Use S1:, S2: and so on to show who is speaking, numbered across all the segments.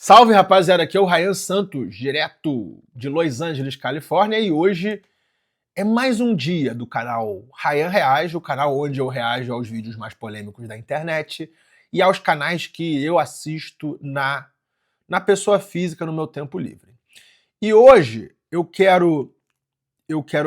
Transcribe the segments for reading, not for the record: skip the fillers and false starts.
S1: Salve, rapaziada, aqui é o Ryan Santos, direto de Los Angeles, Califórnia, e hoje é mais um dia do canal Ryan Reage, o canal onde eu reajo aos vídeos mais polêmicos da internet e aos canais que eu assisto na pessoa física no meu tempo livre. E hoje eu quero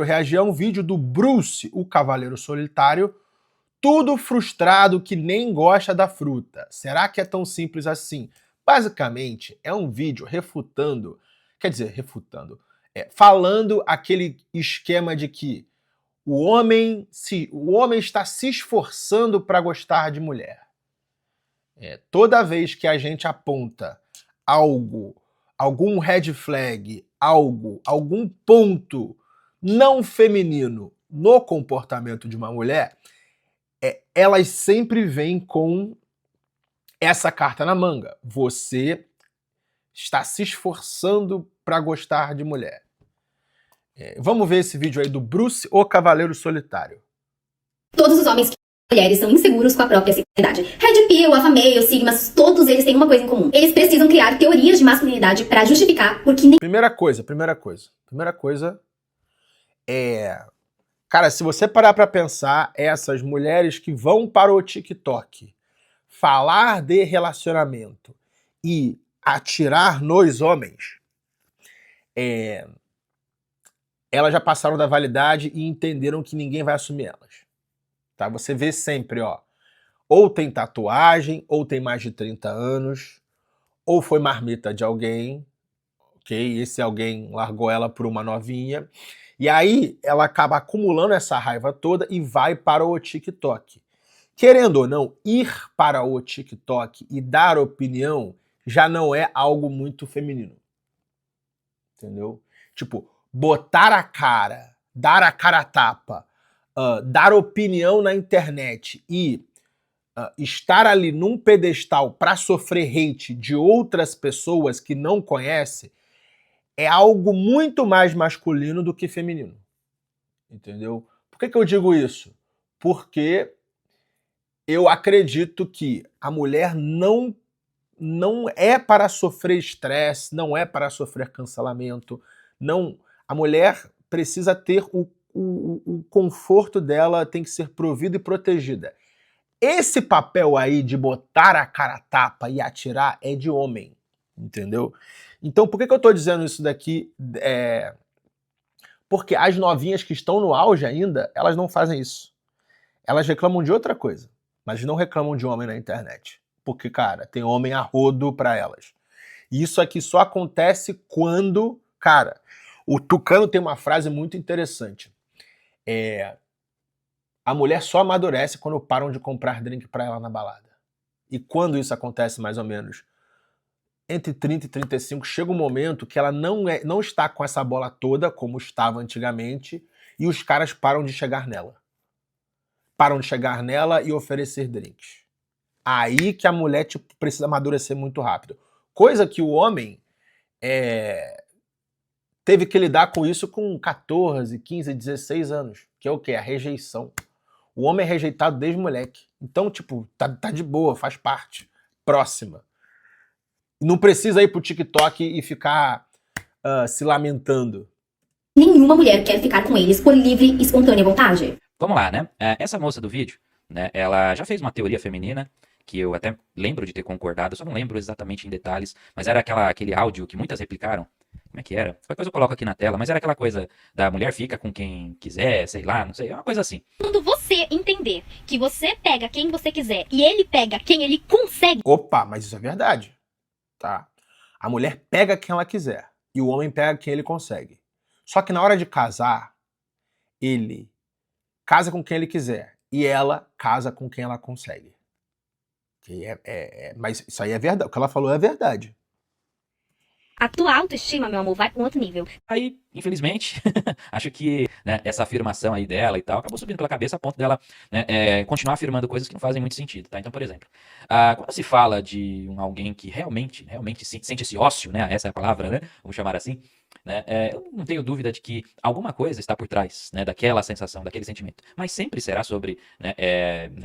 S1: reagir a um vídeo do Bruce, o Cavaleiro Solitário, tudo frustrado que nem gosta da fruta. Será que é tão simples assim? Basicamente, é um vídeo falando aquele esquema de que o homem está se esforçando para gostar de mulher. Toda vez que a gente aponta algum red flag, algum ponto não feminino no comportamento de uma mulher, elas sempre vêm com essa carta na manga. Você está se esforçando para gostar de mulher. Vamos ver esse vídeo aí do Bruce, o Cavaleiro Solitário.
S2: Todos os homens e mulheres são inseguros com a própria sexualidade. Red Pill, Alpha Male, Sigmas, todos eles têm uma coisa em comum. Eles precisam criar teorias de masculinidade para justificar porque nem...
S1: Primeira coisa é... Cara, se você parar pra pensar, essas mulheres que vão para o TikTok falar de relacionamento e atirar nos homens, elas já passaram da validade e entenderam que ninguém vai assumir elas. Tá? Você vê sempre, ó, ou tem tatuagem, ou tem mais de 30 anos, ou foi marmita de alguém, ok? Esse alguém largou ela por uma novinha. E aí ela acaba acumulando essa raiva toda e vai para o TikTok. Querendo ou não, ir para o TikTok e dar opinião já não é algo muito feminino. Entendeu? Tipo, botar a cara, dar a cara a tapa, dar opinião na internet e estar ali num pedestal para sofrer hate de outras pessoas que não conhece é algo muito mais masculino do que feminino. Entendeu? Por que eu digo isso? Porque eu acredito que a mulher não é para sofrer estresse, não é para sofrer cancelamento. Não, a mulher precisa ter o conforto dela, tem que ser provida e protegida. Esse papel aí de botar a cara a tapa e atirar é de homem, entendeu? Então por que eu tô dizendo isso daqui? Porque as novinhas que estão no auge ainda, elas não fazem isso. Elas reclamam de outra coisa, mas não reclamam de homem na internet. Porque, cara, tem homem a rodo pra elas. E isso aqui só acontece quando... Cara, o Tucano tem uma frase muito interessante. A mulher só amadurece quando param de comprar drink pra ela na balada. E quando isso acontece, mais ou menos, entre 30 e 35, chega um momento que ela não está com essa bola toda, como estava antigamente, e os caras param de chegar nela. Param de chegar nela e oferecer drinks. Aí que a mulher precisa amadurecer muito rápido. Coisa que o homem teve que lidar com isso com 14, 15, 16 anos. Que é o quê? A rejeição. O homem é rejeitado desde moleque. Então, tipo, tá de boa, faz parte. Próxima. Não precisa ir pro TikTok e ficar se lamentando.
S2: Nenhuma mulher quer ficar com eles por livre e espontânea vontade.
S3: Vamos lá, né? Essa moça do vídeo, né, ela já fez uma teoria feminina, que eu até lembro de ter concordado, só não lembro exatamente em detalhes, mas era aquele áudio que muitas replicaram. Como é que era? Qualquer coisa eu coloco aqui na tela, mas era aquela coisa da mulher fica com quem quiser, sei lá, não sei, é uma coisa assim.
S4: Quando você entender que você pega quem você quiser e ele pega quem ele consegue...
S1: Opa, mas isso é verdade, tá? A mulher pega quem ela quiser e o homem pega quem ele consegue. Só que na hora de casar, ele casa com quem ele quiser e ela casa com quem ela consegue. Mas isso aí é verdade, o que ela falou é verdade.
S4: A tua autoestima, meu amor, vai para um outro nível.
S3: Aí, infelizmente, acho que, né, essa afirmação aí dela e tal, acabou subindo pela cabeça a ponto dela, né, continuar afirmando coisas que não fazem muito sentido, tá? Então, por exemplo, quando se fala de alguém que realmente sente esse ócio, né, essa é a palavra, né, vamos chamar assim, né, eu não tenho dúvida de que alguma coisa está por trás, né, daquela sensação, daquele sentimento. Mas sempre será sobre, né,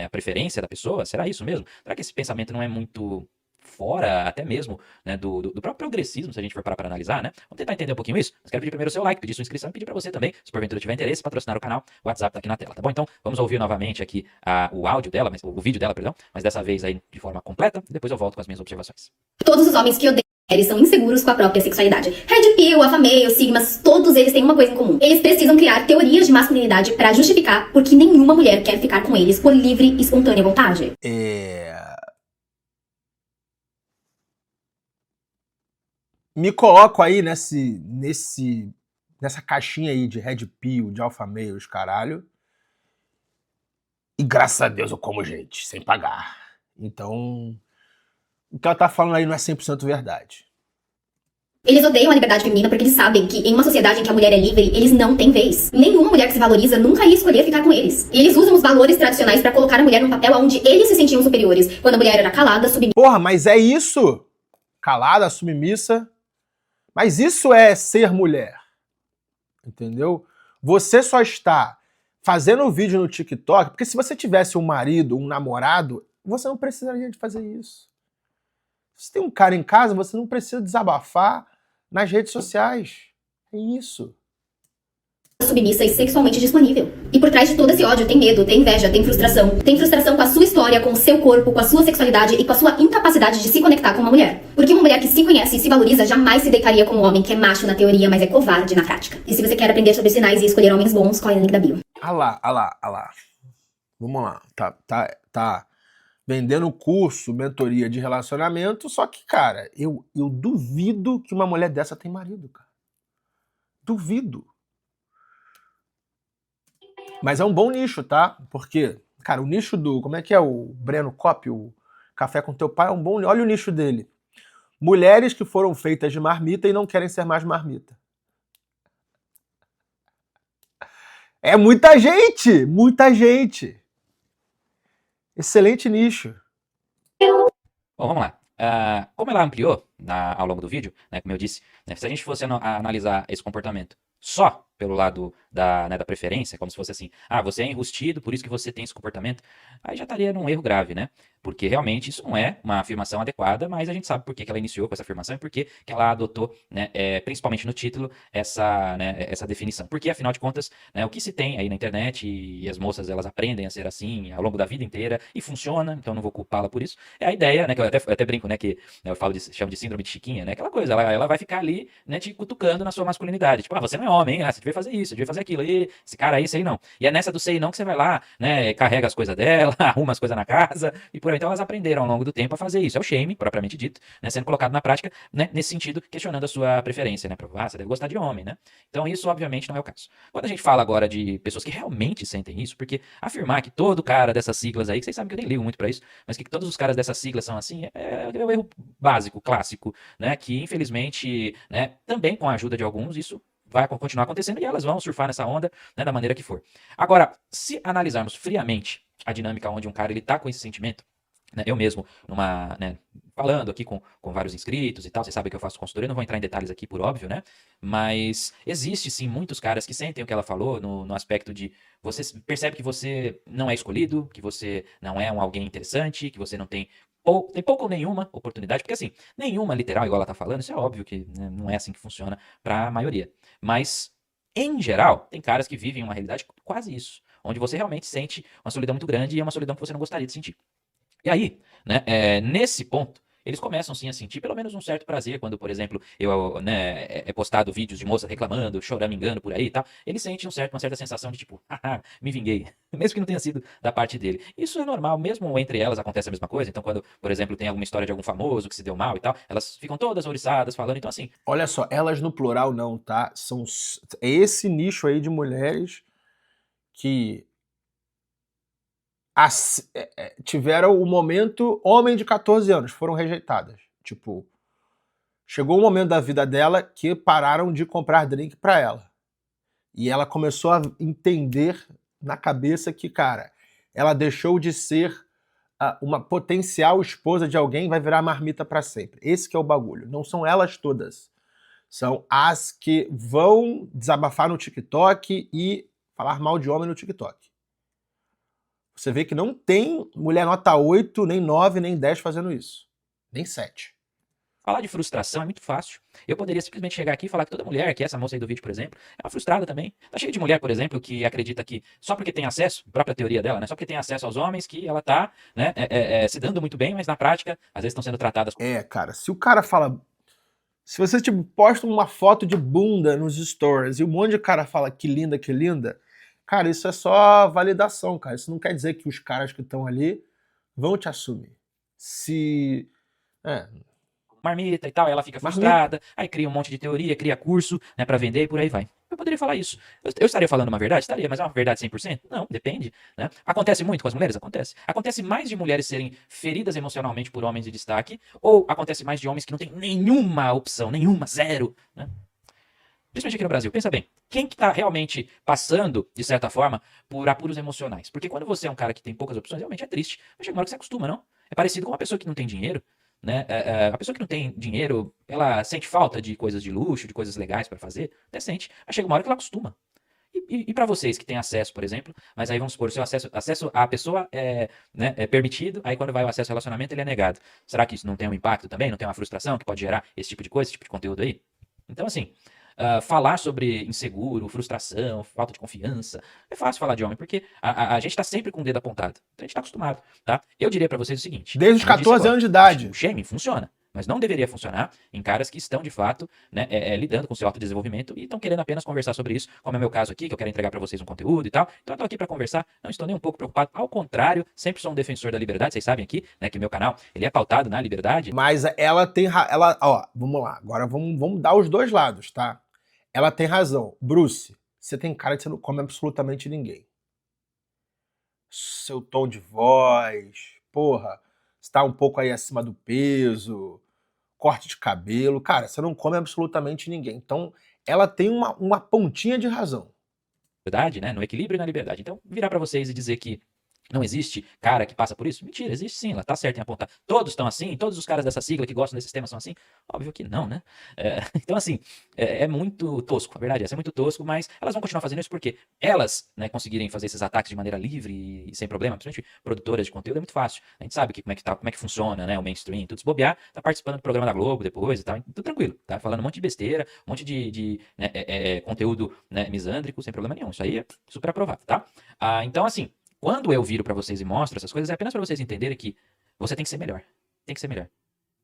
S3: a preferência da pessoa? Será isso mesmo? Será que esse pensamento não é muito fora até mesmo, né, do próprio progressismo, se a gente for parar para analisar, né? Vamos tentar entender um pouquinho isso? Mas quero pedir primeiro o seu like, pedir sua inscrição e pedir para você também, se porventura tiver interesse, patrocinar o canal, o WhatsApp tá aqui na tela, tá bom? Então, vamos ouvir novamente aqui o áudio dela, o vídeo dela, perdão, mas dessa vez aí de forma completa, e depois eu volto com as minhas observações.
S2: Todos os homens que odeiam mulheres são inseguros com a própria sexualidade. Red Pill, Alpha Male, Sigmas, todos eles têm uma coisa em comum. Eles precisam criar teorias de masculinidade pra justificar porque nenhuma mulher quer ficar com eles por livre e espontânea vontade.
S1: Me coloco aí nessa caixinha aí de Red Pill, de Alpha Male, os caralho. E graças a Deus eu como gente, sem pagar. Então, o que ela tá falando aí não é 100% verdade.
S2: Eles odeiam a liberdade feminina porque eles sabem que em uma sociedade em que a mulher é livre, eles não têm vez. Nenhuma mulher que se valoriza nunca ia escolher ficar com eles. E eles usam os valores tradicionais pra colocar a mulher num papel onde eles se sentiam superiores, quando a mulher era calada, submissa.
S1: Porra, mas é isso? Calada, submissa. Mas isso é ser mulher. Entendeu? Você só está fazendo um vídeo no TikTok, porque se você tivesse um marido, um namorado, você não precisaria de fazer isso. Se tem um cara em casa, você não precisa desabafar nas redes sociais. É isso.
S2: Submissa e sexualmente disponível. E por trás de todo esse ódio tem medo, tem inveja, tem frustração. Tem frustração com a sua história, com o seu corpo, com a sua sexualidade e com a sua incapacidade de se conectar com uma mulher. Porque uma mulher que se conhece e se valoriza jamais se deitaria com um homem que é macho na teoria, mas é covarde na prática. E se você quer aprender sobre sinais e escolher homens bons, corre no link da bio.
S1: Ah lá. Vamos lá. Tá vendendo curso, mentoria de relacionamento, só que, cara, eu duvido que uma mulher dessa tem marido, cara. Duvido. Mas é um bom nicho, tá? Porque, cara, o nicho do... Como é que é o Breno Kopp, o Café com Teu Pai? É um bom... Olha o nicho dele. Mulheres que foram feitas de marmita e não querem ser mais marmita. É muita gente! Muita gente! Excelente nicho.
S3: Bom, vamos lá. Como ela ampliou ao longo do vídeo, né, como eu disse, né, se a gente fosse analisar esse comportamento só pelo lado da preferência, como se fosse assim, você é enrustido, por isso que você tem esse comportamento, aí já estaria num erro grave, né? Porque realmente isso não é uma afirmação adequada, mas a gente sabe por que ela iniciou com essa afirmação e por que ela adotou, né, principalmente no título, essa definição. Porque, afinal de contas, né, o que se tem aí na internet, e as moças elas aprendem a ser assim ao longo da vida inteira, e funciona, então não vou culpá-la por isso, é a ideia, né, que eu até brinco, né, que né, chamo de síndrome de Chiquinha, né, aquela coisa, ela vai ficar ali, né, te cutucando na sua masculinidade, tipo, você não é homem, hein? Você devia fazer isso, você devia fazer aquilo, e esse cara aí, sei não. E é nessa do sei não que você vai lá, né, carrega as coisas dela, arruma as coisas na casa, e por aí. Então elas aprenderam ao longo do tempo a fazer isso. É o shame, propriamente dito, né, sendo colocado na prática, né, nesse sentido, questionando a sua preferência, né, você deve gostar de homem, né. Então isso, obviamente, não é o caso. Quando a gente fala agora de pessoas que realmente sentem isso, porque afirmar que todo cara dessas siglas aí, que vocês sabem que eu nem ligo muito pra isso, mas que todos os caras dessas siglas são assim, é o erro básico, clássico, né, que infelizmente, né, também com a ajuda de alguns, isso vai continuar acontecendo e elas vão surfar nessa onda, né, da maneira que for. Agora, se analisarmos friamente a dinâmica onde um cara ele tá com esse sentimento, né, eu mesmo, né, falando aqui com vários inscritos e tal, vocês sabem que eu faço consultoria, não vou entrar em detalhes aqui por óbvio, né? Mas existe sim muitos caras que sentem o que ela falou no aspecto de você percebe que você não é escolhido, que você não é alguém interessante, que você não tem pouca ou nenhuma oportunidade, porque assim, nenhuma literal, igual ela tá falando, isso é óbvio que né, não é assim que funciona para a maioria. Mas, em geral, tem caras que vivem uma realidade quase isso, onde você realmente sente uma solidão muito grande e é uma solidão que você não gostaria de sentir. E aí, né, nesse ponto, eles começam sim a sentir pelo menos um certo prazer quando, por exemplo, é postado vídeos de moça reclamando, choramingando por aí e tal. Eles sentem uma certa sensação de tipo, haha, me vinguei, mesmo que não tenha sido da parte dele. Isso é normal, mesmo entre elas acontece a mesma coisa. Então, quando, por exemplo, tem alguma história de algum famoso que se deu mal e tal, elas ficam todas ouriçadas falando. Então, assim.
S1: Olha só, elas no plural não, tá? É esse nicho aí de mulheres que tiveram o momento homem de 14 anos, foram rejeitadas. Tipo, chegou um momento da vida dela que pararam de comprar drink pra ela. E ela começou a entender na cabeça que, cara, ela deixou de ser uma potencial esposa de alguém e vai virar marmita pra sempre. Esse que é o bagulho. Não são elas todas. São as que vão desabafar no TikTok e falar mal de homem no TikTok. Você vê que não tem mulher nota 8, nem 9, nem 10 fazendo isso. Nem 7.
S3: Falar de frustração é muito fácil. Eu poderia simplesmente chegar aqui e falar que toda mulher, que é essa moça aí do vídeo, por exemplo, é uma frustrada também. Tá cheio de mulher, por exemplo, que acredita que só porque tem acesso, própria teoria dela, né? Só porque tem acesso aos homens que ela tá, né, se dando muito bem, mas na prática, às vezes estão sendo tratadas como
S1: Cara, se o cara fala... Se você, tipo, posta uma foto de bunda nos stories e um monte de cara fala que linda, cara, isso é só validação, cara. Isso não quer dizer que os caras que estão ali vão te assumir. Se...
S3: marmita e tal, aí ela fica
S1: Marmita.
S3: frustrada, aí cria um monte de teoria, cria curso, né, pra vender e por aí vai. Eu poderia falar isso. Eu estaria falando uma verdade? Estaria, mas é uma verdade 100%? Não, depende, né? Acontece muito com as mulheres? Acontece. Acontece mais de mulheres serem feridas emocionalmente por homens de destaque, ou acontece mais de homens que não têm nenhuma opção, nenhuma, zero, né? Principalmente aqui no Brasil. Pensa bem, quem que tá realmente passando, de certa forma, por apuros emocionais? Porque quando você é um cara que tem poucas opções, realmente é triste. Mas chega uma hora que você acostuma, não? É parecido com uma pessoa que não tem dinheiro, né? A pessoa que não tem dinheiro, ela sente falta de coisas de luxo, de coisas legais pra fazer, até sente. Mas chega uma hora que ela acostuma. E para vocês que têm acesso, por exemplo, mas aí vamos supor, o seu acesso à pessoa é permitido, aí quando vai o acesso ao relacionamento ele é negado. Será que isso não tem um impacto também? Não tem uma frustração que pode gerar esse tipo de coisa, esse tipo de conteúdo aí? Então, assim, falar sobre inseguro, frustração, falta de confiança, é fácil falar de homem, porque a gente tá sempre com o dedo apontado. Então a gente tá acostumado, tá? Eu diria pra vocês o seguinte.
S1: Desde os
S3: como eu disse
S1: 14
S3: agora,
S1: anos de idade.
S3: O shaming funciona, mas não deveria funcionar em caras que estão, de fato, né, lidando com seu autodesenvolvimento e estão querendo apenas conversar sobre isso, como é o meu caso aqui, que eu quero entregar pra vocês um conteúdo e tal. Então eu tô aqui pra conversar, não estou nem um pouco preocupado. Ao contrário, sempre sou um defensor da liberdade. Vocês sabem aqui, né, que meu canal, ele é pautado na liberdade.
S1: Mas ela tem... Ó, vamos lá. Agora vamos dar os dois lados, tá? Ela tem razão. Bruce, você tem cara de você não come absolutamente ninguém. Seu tom de voz, porra, você tá um pouco aí acima do peso, corte de cabelo, cara, você não come absolutamente ninguém. Então, ela tem uma pontinha de razão.
S3: Verdade, né? No equilíbrio e na liberdade. Então, virar pra vocês e dizer que não existe cara que passa por isso? Mentira, existe sim, ela tá certa em apontar. Todos estão assim? Todos os caras dessa sigla que gostam desse sistema são assim? Óbvio que não, né? Então, assim, é muito tosco, a verdade é essa, é muito tosco, mas elas vão continuar fazendo isso porque elas, né, conseguirem fazer esses ataques de maneira livre e sem problema, principalmente produtoras de conteúdo, é muito fácil. A gente sabe como é que funciona, né, o mainstream, tudo se bobear, tá participando do programa da Globo depois e tal, tudo tranquilo, tá falando um monte de besteira, um monte de conteúdo, né, misândrico, sem problema nenhum, isso aí é super aprovado, tá? Então, assim, quando eu viro pra vocês e mostro essas coisas, é apenas pra vocês entenderem que você tem que ser melhor. Tem que ser melhor.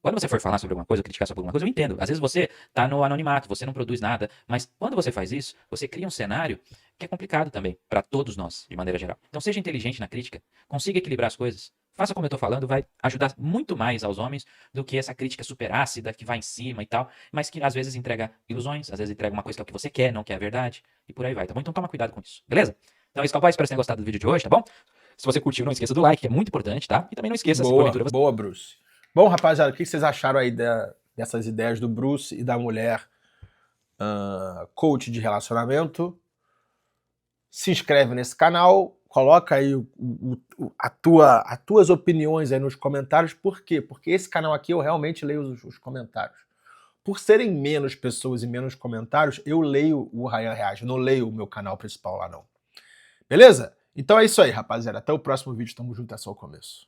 S3: Quando você for falar sobre alguma coisa, criticar sobre alguma coisa, eu entendo. Às vezes você tá no anonimato, você não produz nada, mas quando você faz isso, você cria um cenário que é complicado também pra todos nós, de maneira geral. Então seja inteligente na crítica, consiga equilibrar as coisas. Faça como eu tô falando, vai ajudar muito mais aos homens do que essa crítica super ácida que vai em cima e tal, mas que às vezes entrega ilusões, às vezes entrega uma coisa que é o que você quer, não quer a verdade, e por aí vai, tá bom? Então toma cuidado com isso, beleza? Então é isso, cowboys, espero que vocês tenham gostado do vídeo de hoje, tá bom? Se você curtiu, não esqueça do like, que é muito importante, tá? E também não esqueça, se porventura você...
S1: Boa, Bruce. Bom, rapaziada, o que vocês acharam aí dessas ideias do Bruce e da mulher coach de relacionamento? Se inscreve nesse canal, coloca aí as tuas opiniões aí nos comentários. Por quê? Porque esse canal aqui eu realmente leio os comentários. Por serem menos pessoas e menos comentários, eu leio o Ryan Reage, não leio o meu canal principal lá não. Beleza? Então é isso aí, rapaziada. Até o próximo vídeo. Tamo junto, é só o começo.